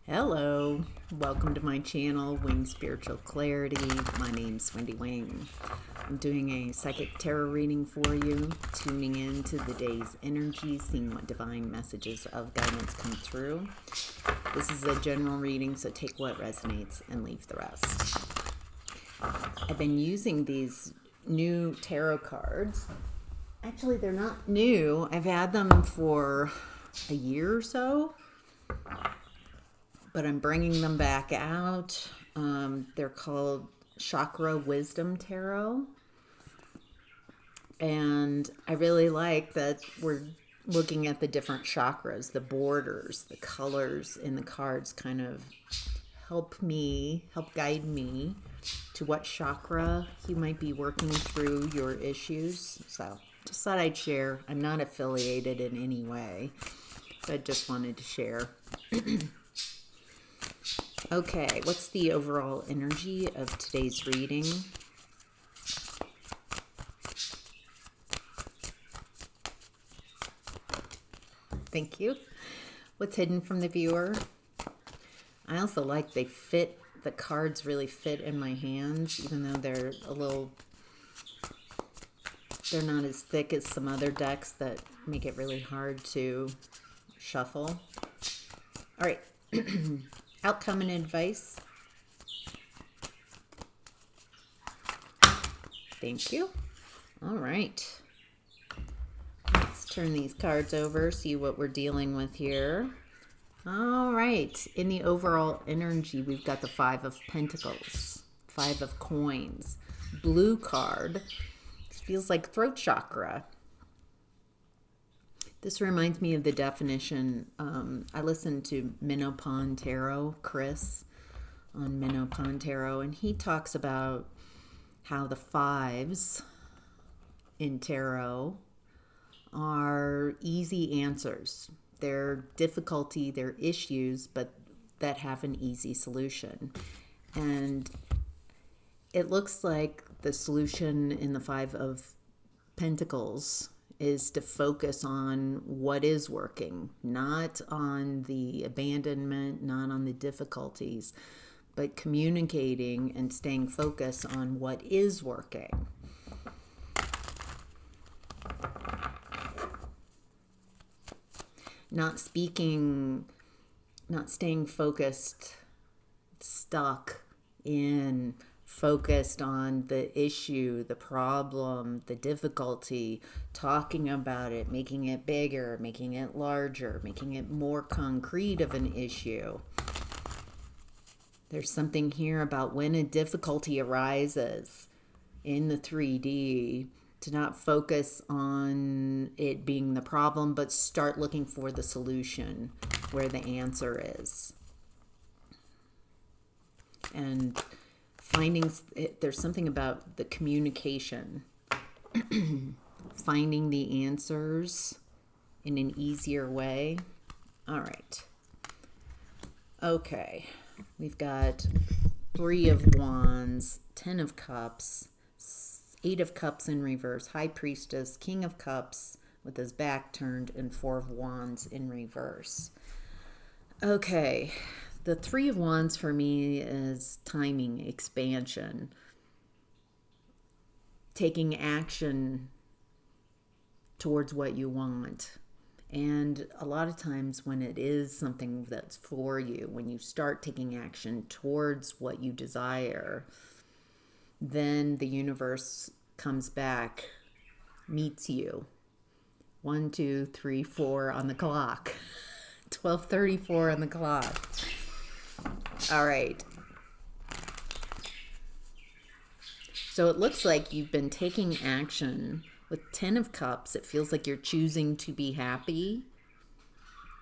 Hello, welcome to my channel, Wing Spiritual Clarity. My name's Wendy Wing. I'm doing a psychic tarot reading for you, tuning into the day's energy, seeing what divine messages of guidance come through. This is a general reading, so take what resonates and leave the rest. I've been using these new tarot cards. Actually, they're not new. I've had them for a year or so, but I'm bringing them back out. They're called Chakra Wisdom Tarot. And I really like that we're looking at the different chakras, the borders, the colors in the cards kind of help guide me to what chakra you might be working through your issues. So just thought I'd share. I'm not affiliated in any way, but just wanted to share. Okay, what's the overall energy of today's reading? Thank you. What's hidden from the viewer? I also like the cards really fit in my hands, even though they're not as thick as some other decks that make it really hard to shuffle. All right. Outcome and advice. Thank you. All right. Let's turn these cards over, see what we're dealing with here. All right. In the overall energy, we've got the Five of Pentacles, Five of Coins, blue card. This feels like throat chakra. This reminds me of the definition. I listened to Minnow Tarot, Chris, on Minnow Tarot, and he talks about how the fives in tarot are easy answers. They're difficulty, they're issues, but that have an easy solution. And it looks like the solution in the Five of Pentacles is to focus on what is working, not on the abandonment, not on the difficulties, but communicating and staying focused on what is working. Not staying focused, focused on the issue, the problem, the difficulty, talking about it, making it bigger, making it larger, making it more concrete of an issue. There's something here about when a difficulty arises in the 3D, to not focus on it being the problem, but start looking for the solution where the answer is. And there's something about the communication, finding the answers in an easier way. All right. Okay. We've got Three of Wands, Ten of Cups, Eight of Cups in reverse, High Priestess, King of Cups with his back turned, and Four of Wands in reverse. Okay. The Three of Wands for me is timing, expansion, taking action towards what you want. And a lot of times when it is something that's for you, when you start taking action towards what you desire, then the universe comes back, meets you. 1, 2, 3, 4 on the clock. 12:34 on the clock. All right. So it looks like you've been taking action. With 10 of Cups, it feels like you're choosing to be happy.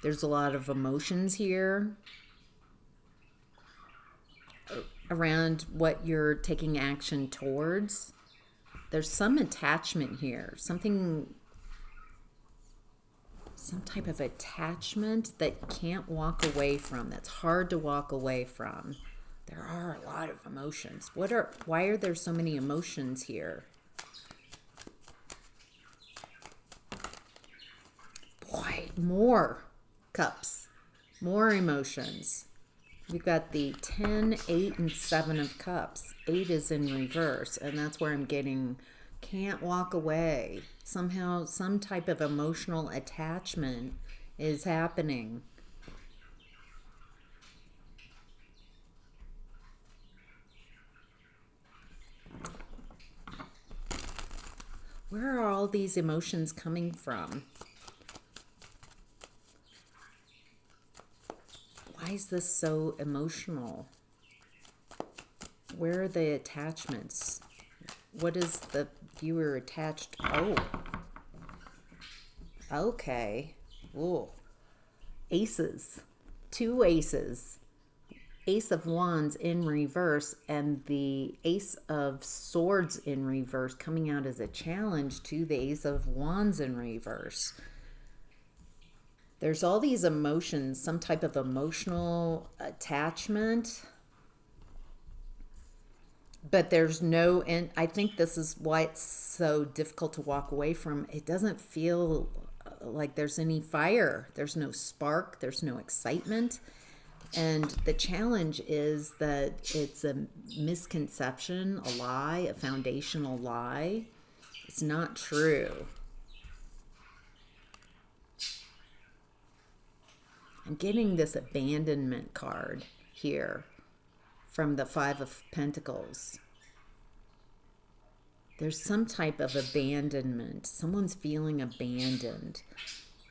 There's a lot of emotions here around what you're taking action towards. There's some attachment here, some type of attachment that you can't walk away from, that's hard to walk away from. There are a lot of emotions. Why are there so many emotions here? Boy, more cups, more emotions. We've got the 10, 8, and 7 of Cups. 8 is in reverse, and that's where I'm getting can't walk away. Somehow, some type of emotional attachment is happening. Where are all these emotions coming from? Why is this so emotional? Where are the attachments? What is the viewer attached? Oh. Okay. Ooh. Aces. 2 aces. Ace of Wands in reverse and the Ace of Swords in reverse coming out as a challenge to the Ace of Wands in reverse. There's all these emotions, some type of emotional attachment, but there's no, and I think this is why it's so difficult to walk away from. It doesn't feel like there's any fire. There's no spark. There's no excitement. And the challenge is that it's a misconception, a lie, a foundational lie. It's not true. I'm getting this abandonment card here from the 5 of Pentacles. There's some type of abandonment. Someone's feeling abandoned.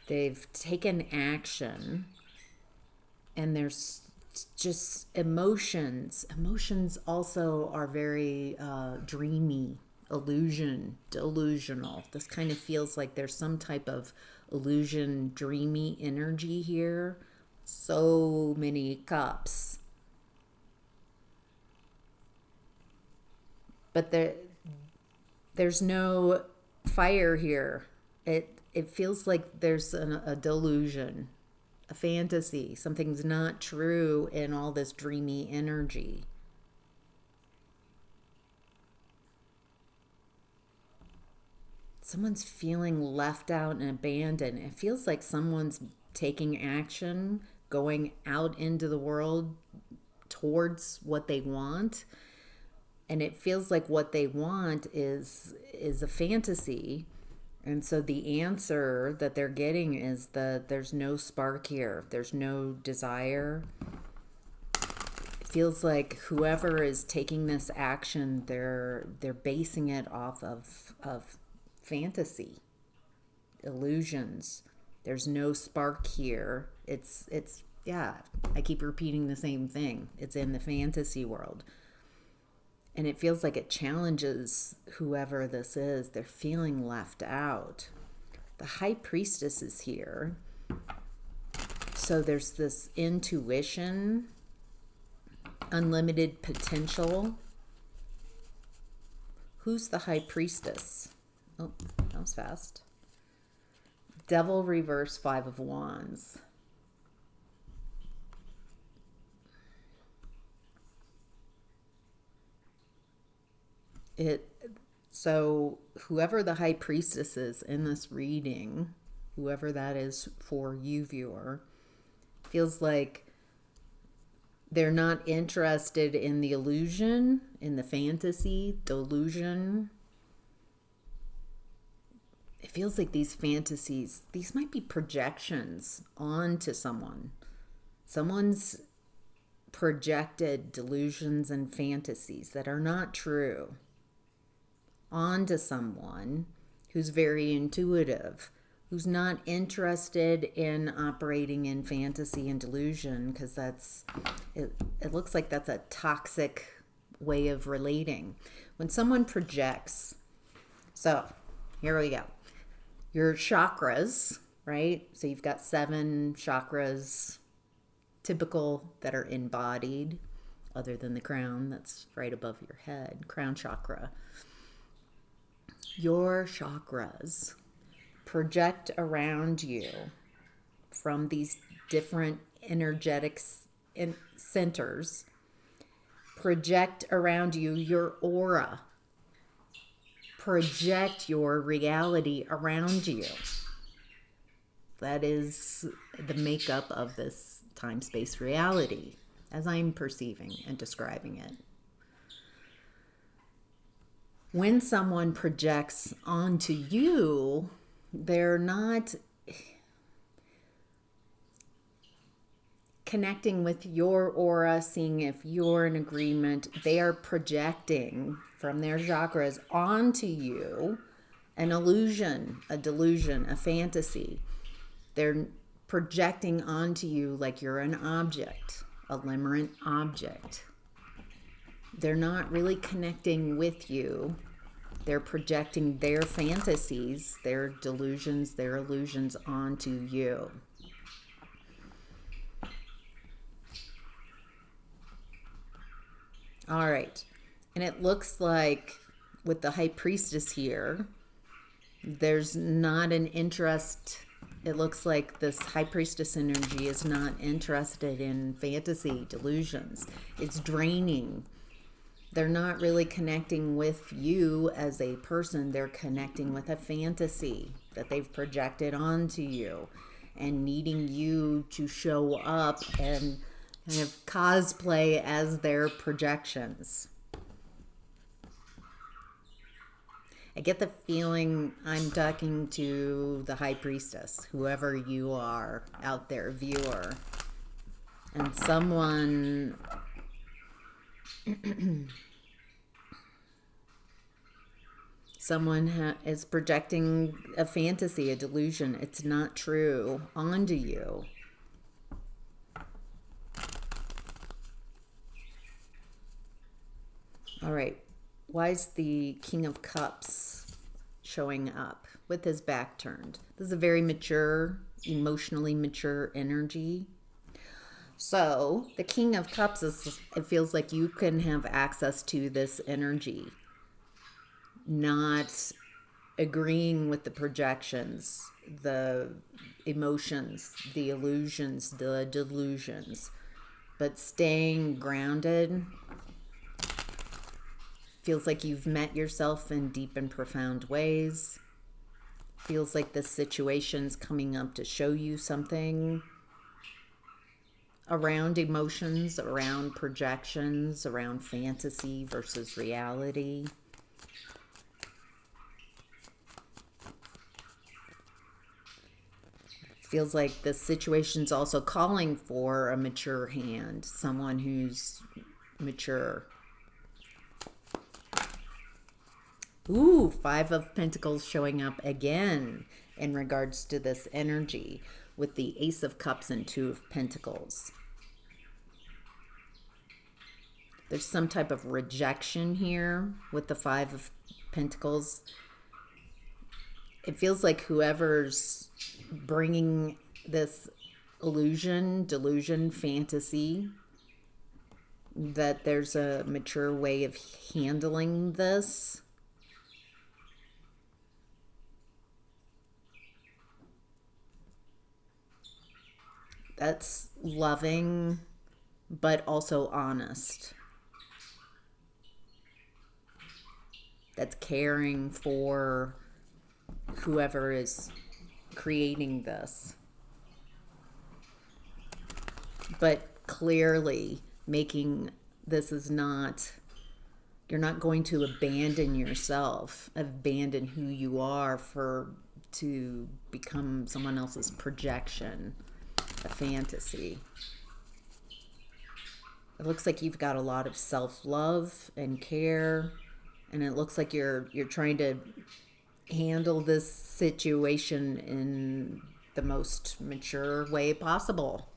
They've taken action. And there's just emotions. Emotions also are very dreamy, delusional. This kind of feels like there's some type of illusion, dreamy energy here. So many cups. But there's no fire here. It feels like there's a delusion. A fantasy. Something's not true in all this dreamy energy. Someone's feeling left out and abandoned. It feels like someone's taking action, going out into the world towards what they want. And it feels like what they want is a fantasy. And so the answer that they're getting is that there's no spark here. There's no desire. It feels like whoever is taking this action, they're basing it off of fantasy, illusions. There's no spark here. It's yeah, I keep repeating the same thing. It's in the fantasy world. And it feels like it challenges whoever this is. They're feeling left out. The High Priestess is here. So there's this intuition, unlimited potential. Who's the High Priestess? Oh, that was fast. Devil reverse, 5 of Wands. So whoever the High Priestess is in this reading, whoever that is for you, viewer, feels like they're not interested in the illusion, in the fantasy, delusion. It feels like these fantasies, these might be projections onto someone. Someone's projected delusions and fantasies that are not true onto someone who's very intuitive, who's not interested in operating in fantasy and delusion, because it looks like that's a toxic way of relating. When someone projects, so here we go. Your chakras, right? So you've got 7 chakras, typical, that are embodied, other than the crown that's right above your head, crown chakra. Your chakras project around you from these different energetic centers, project around you your aura, project your reality around you. That is the makeup of this time-space reality as I'm perceiving and describing it. When someone projects onto you, they're not connecting with your aura, seeing if you're in agreement. They are projecting from their chakras onto you an illusion, a delusion, a fantasy. They're projecting onto you like you're an object, a limerent object. They're not really connecting with you. They're projecting their fantasies, their delusions, their illusions onto you. All right. And it looks like with the High Priestess here, there's not an interest. It looks like this High Priestess energy is not interested in fantasy, delusions. It's draining. They're not really connecting with you as a person. They're connecting with a fantasy that they've projected onto you and needing you to show up and kind of cosplay as their projections. I get the feeling I'm talking to the High Priestess, whoever you are out there, viewer. And someone is projecting a fantasy, a delusion. It's not true onto you. All right. Why is the King of Cups showing up with his back turned? This is a very mature, emotionally mature energy. So the King of Cups it feels like you can have access to this energy, not agreeing with the projections, the emotions, the illusions, the delusions, but staying grounded. Feels like you've met yourself in deep and profound ways. Feels like this situation's coming up to show you something around emotions, around projections, around fantasy versus reality. Feels like the situation's also calling for a mature hand, someone who's mature. Ooh, Five of Pentacles showing up again in regards to this energy with the Ace of Cups and Two of Pentacles. There's some type of rejection here with the Five of Pentacles. It feels like whoever's bringing this illusion, delusion, fantasy, that there's a mature way of handling this. That's loving, but also honest. That's caring for whoever is creating this. But clearly making this is not, you're not going to abandon yourself, abandon who you are to become someone else's projection. A fantasy. It looks like you've got a lot of self-love and care, and it looks like you're trying to handle this situation in the most mature way possible.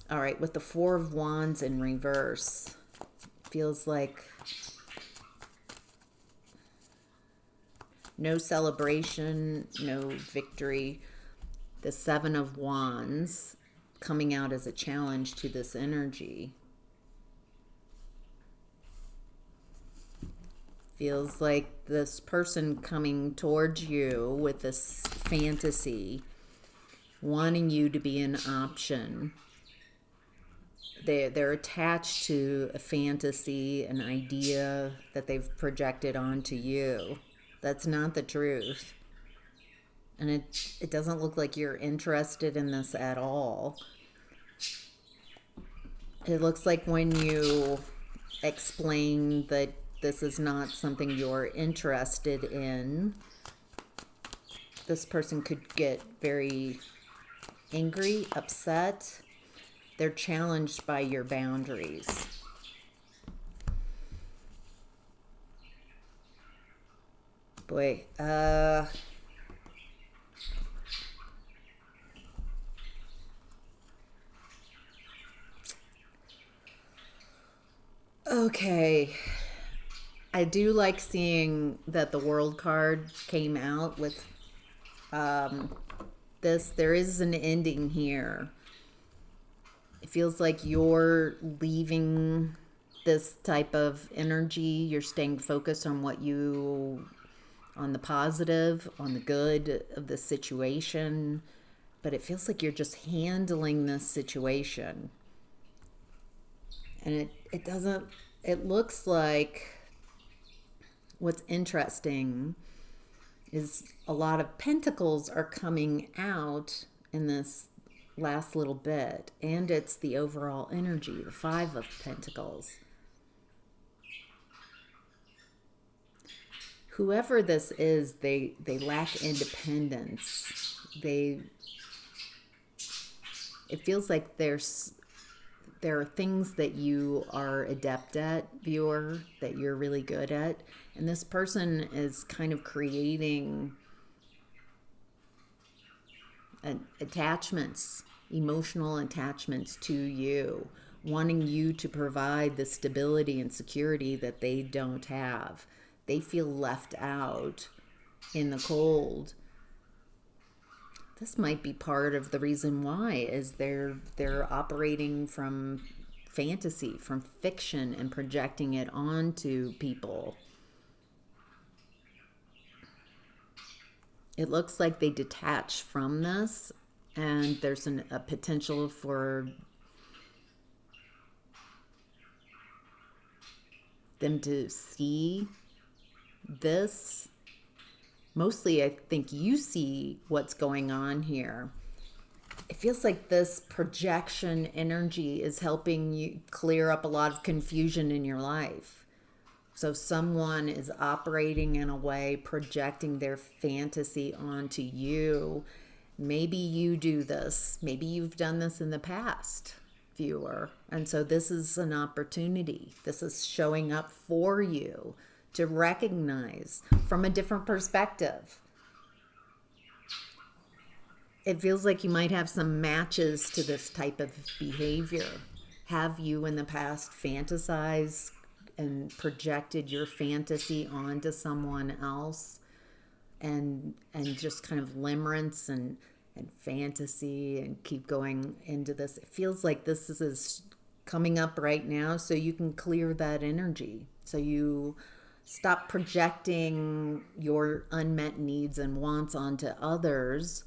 All right, with the Four of Wands in reverse, feels like no celebration, no victory. The Seven of Wands coming out as a challenge to this energy. Feels like this person coming towards you with this fantasy, wanting you to be an option. They're attached to a fantasy, an idea that they've projected onto you. That's not the truth. And it doesn't look like you're interested in this at all. It looks like when you explain that this is not something you're interested in, this person could get very angry, upset. They're challenged by your boundaries. Boy, okay. I do like seeing that the World card came out with this. There is an ending here. It feels like you're leaving this type of energy. You're staying focused on on the positive, on the good of the situation. But it feels like you're just handling this situation. And it looks like what's interesting is a lot of pentacles are coming out in this last little bit, and it's the overall energy, the Five of Pentacles. Whoever this is, they lack independence. It feels like there are things that you are adept at, viewer, that you're really good at, and this person is kind of creating attachments, emotional attachments to you, wanting you to provide the stability and security that they don't have. They feel left out in the cold. This might be part of the reason why is they're operating from fantasy, from fiction, and projecting it onto people. It looks like they detach from this, and there's a potential for them to see this. Mostly, I think you see what's going on here. It feels like this projection energy is helping you clear up a lot of confusion in your life. So someone is operating in a way, projecting their fantasy onto you. Maybe you do this. Maybe you've done this in the past, viewer. And so this is an opportunity. This is showing up for you to recognize from a different perspective. It feels like you might have some matches to this type of behavior. Have you in the past fantasized and projected your fantasy onto someone else, and just kind of limerence and fantasy, and keep going into this? It feels like this is coming up right now, so you can clear that energy. So you stop projecting your unmet needs and wants onto others,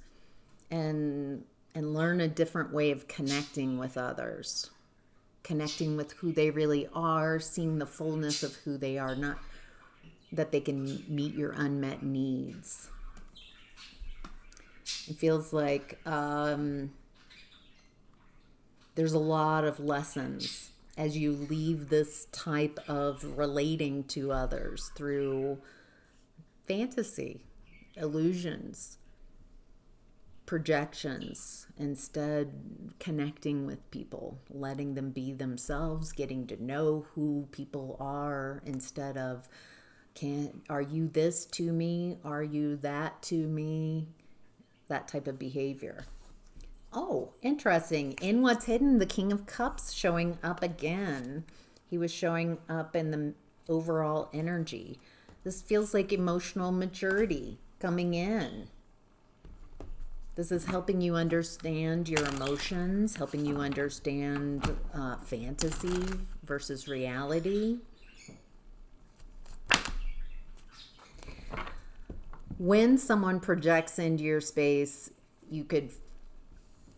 and learn a different way of connecting with others. Connecting with who they really are, seeing the fullness of who they are, not that they can meet your unmet needs. It feels like there's a lot of lessons as you leave this type of relating to others through fantasy, illusions, projections, instead connecting with people, letting them be themselves, getting to know who people are, instead of are you this to me, are you that to me, that type of behavior. Oh, interesting. In What's Hidden, the King of Cups showing up again. He was showing up in the overall energy. This feels like emotional maturity coming in. This is helping you understand your emotions, helping you understand fantasy versus reality. When someone projects into your space, you could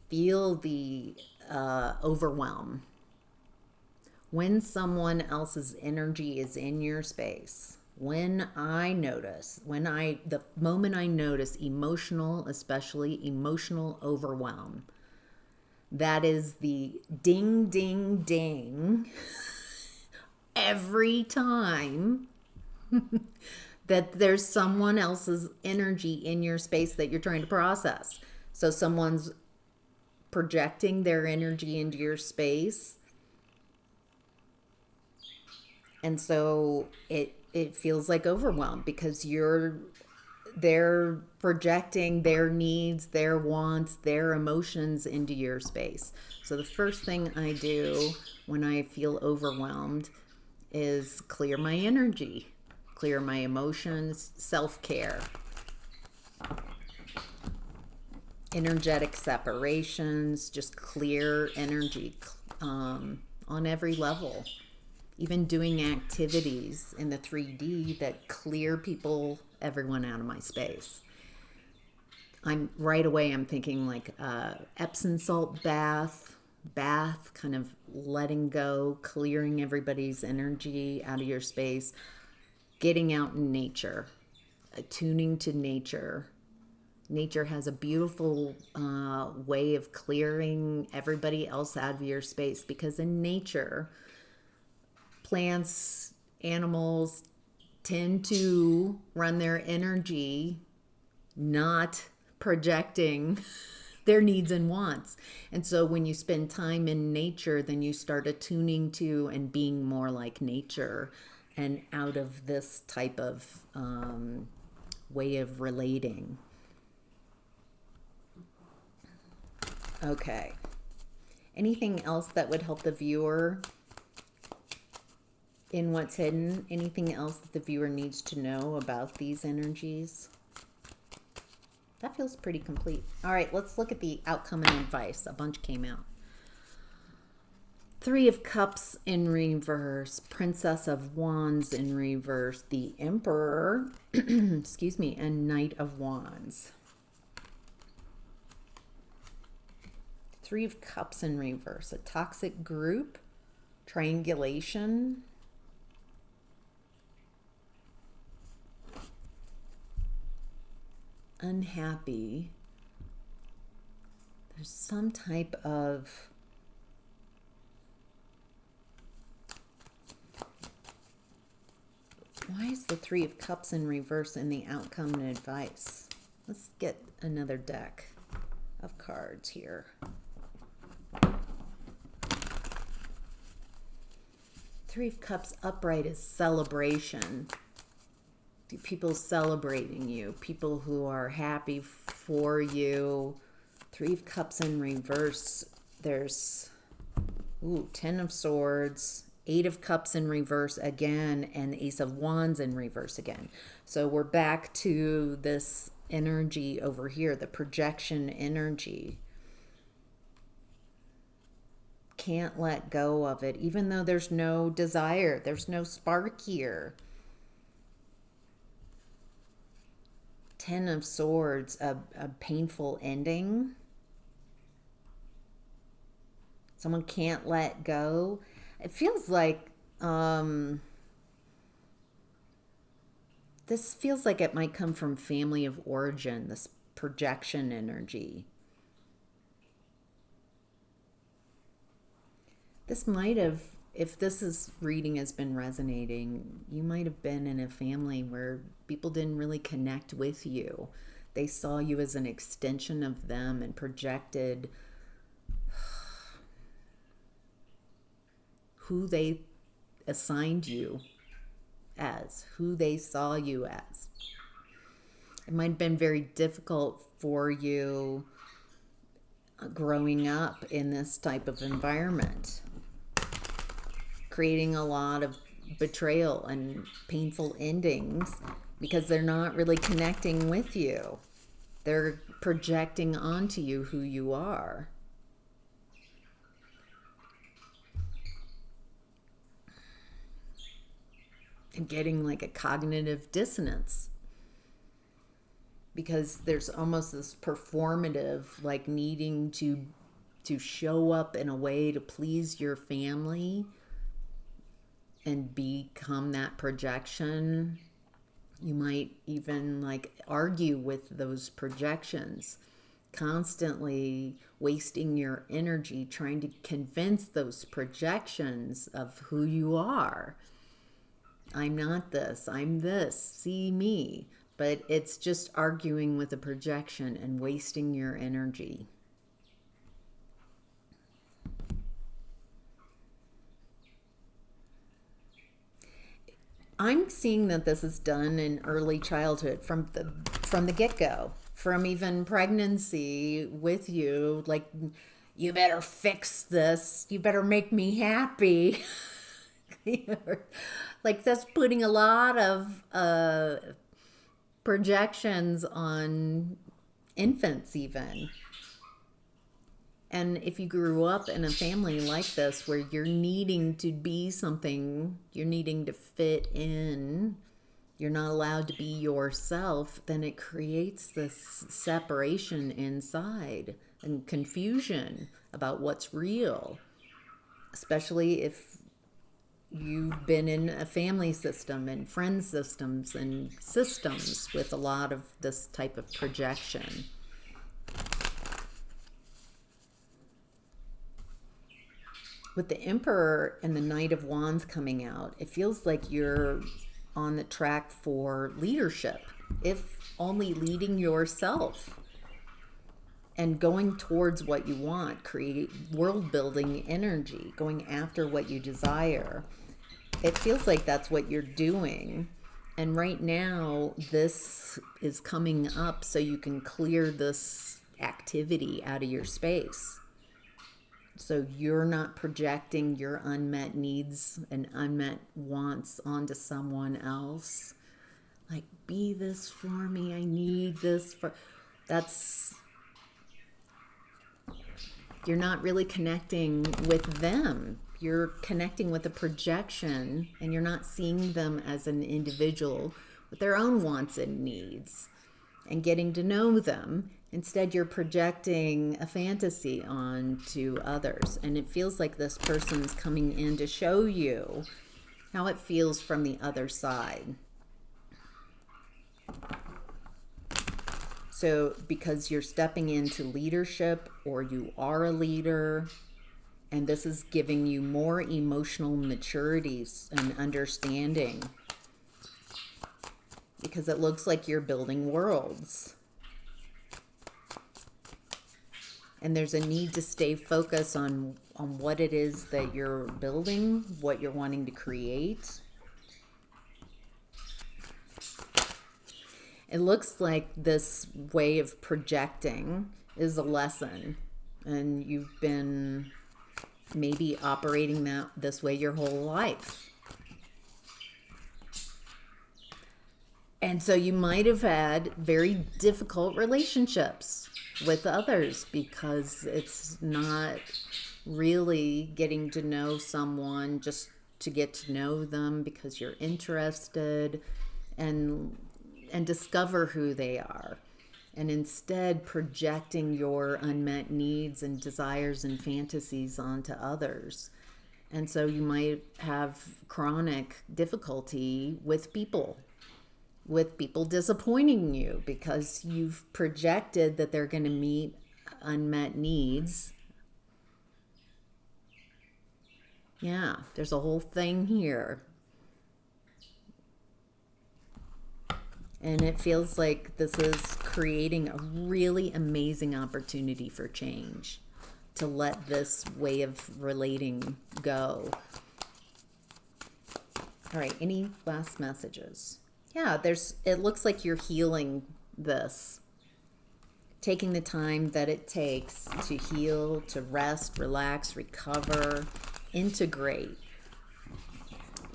feel the overwhelm. When someone else's energy is in your space, the moment I notice emotional, especially emotional overwhelm, That is the ding, ding, ding every time that there's someone else's energy in your space that you're trying to process. So someone's projecting their energy into your space. And so it feels like overwhelm because they're projecting their needs, their wants, their emotions into your space. So the first thing I do when I feel overwhelmed is clear my energy, clear my emotions, self-care, energetic separations, just clear energy on every level. Even doing activities in the 3D that clear everyone out of my space. I'm thinking like Epsom salt bath, kind of letting go, clearing everybody's energy out of your space, getting out in nature, attuning to nature. Nature has a beautiful way of clearing everybody else out of your space, because in nature, plants, animals tend to run their energy not projecting their needs and wants. And so when you spend time in nature, then you start attuning to and being more like nature and out of this type of way of relating. Okay. Anything else that would help the viewer in what's hidden? Anything else that the viewer needs to know about these energies? That feels pretty complete. All right, let's look at the outcome and advice. A bunch came out. 3 of Cups in reverse, Princess of Wands in reverse, the Emperor, excuse me, and Knight of Wands. 3 of Cups in reverse, a toxic group, triangulation, unhappy. There's some type of why is the 3 of Cups in reverse in the outcome and advice? Let's get another deck of cards here. 3 of Cups upright is celebration. People celebrating you, people who are happy for you. 3 of Cups in reverse, there's 10 of Swords, 8 of Cups in reverse again, and Ace of Wands in reverse again. So we're back to this energy over here, the projection energy. Can't let go of it, even though there's no desire, there's no spark here. 10 of Swords, a painful ending. Someone can't let go. It feels like this feels like it might come from family of origin, this projection energy. This might have, if reading has been resonating, you might have been in a family where people didn't really connect with you. They saw you as an extension of them and projected who they assigned you as, who they saw you as. It might have been very difficult for you growing up in this type of environment, creating a lot of betrayal and painful endings because they're not really connecting with you. They're projecting onto you who you are. And getting like a cognitive dissonance because there's almost this performative, like needing to show up in a way to please your family and become that projection. You might even like argue with those projections constantly wasting your energy trying to convince those projections of who you are. I'm not this, I'm this, see me. But it's just arguing with a projection and wasting your energy. I'm seeing that this is done in early childhood from the get-go, from even pregnancy with you, like, you better fix this, you better make me happy. Like, that's putting a lot of projections on infants even. And if you grew up in a family like this where you're needing to be something, you're needing to fit in, you're not allowed to be yourself, then it creates this separation inside and confusion about what's real. Especially if you've been in a family system and friend systems and systems with a lot of this type of projection. With the Emperor and the Knight of Wands coming out, it feels like you're on the track for leadership, if only leading yourself and going towards what you want, create world building energy, going after what you desire. It feels like that's what you're doing. And right now, this is coming up so you can clear this activity out of your space. So you're not projecting your unmet needs and unmet wants onto someone else. Like, be this for me, I need this for... You're not really connecting with them. You're connecting with a projection, and you're not seeing them as an individual with their own wants and needs and getting to know them. Instead, you're projecting a fantasy onto others. And it feels like this person's coming in to show you how it feels from the other side. So because you're stepping into leadership, or you are a leader, and this is giving you more emotional maturities and understanding, because it looks like you're building worlds. And there's a need to stay focused on what it is that you're building, what you're wanting to create. It looks like this way of projecting is a lesson, and you've been maybe operating this way your whole life. And so you might have had very difficult relationships with others because it's not really getting to know someone just to get to know them because you're interested and discover who they are, and instead projecting your unmet needs and desires and fantasies onto others. And so you might have chronic difficulty with people disappointing you because you've projected that they're going to meet unmet needs. Yeah, there's a whole thing here. And it feels like this is creating a really amazing opportunity for change, to let this way of relating go. All right, any last messages? Yeah, it looks like you're healing this. Taking the time that it takes to heal, to rest, relax, recover, integrate,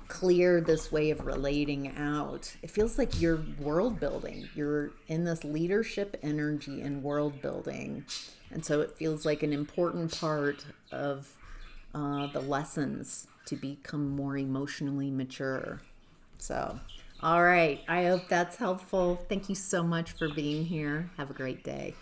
clear this way of relating out. It feels like you're world building. You're in this leadership energy and world building. And so it feels like an important part of the lessons to become more emotionally mature. So, all right. I hope that's helpful. Thank you so much for being here. Have a great day.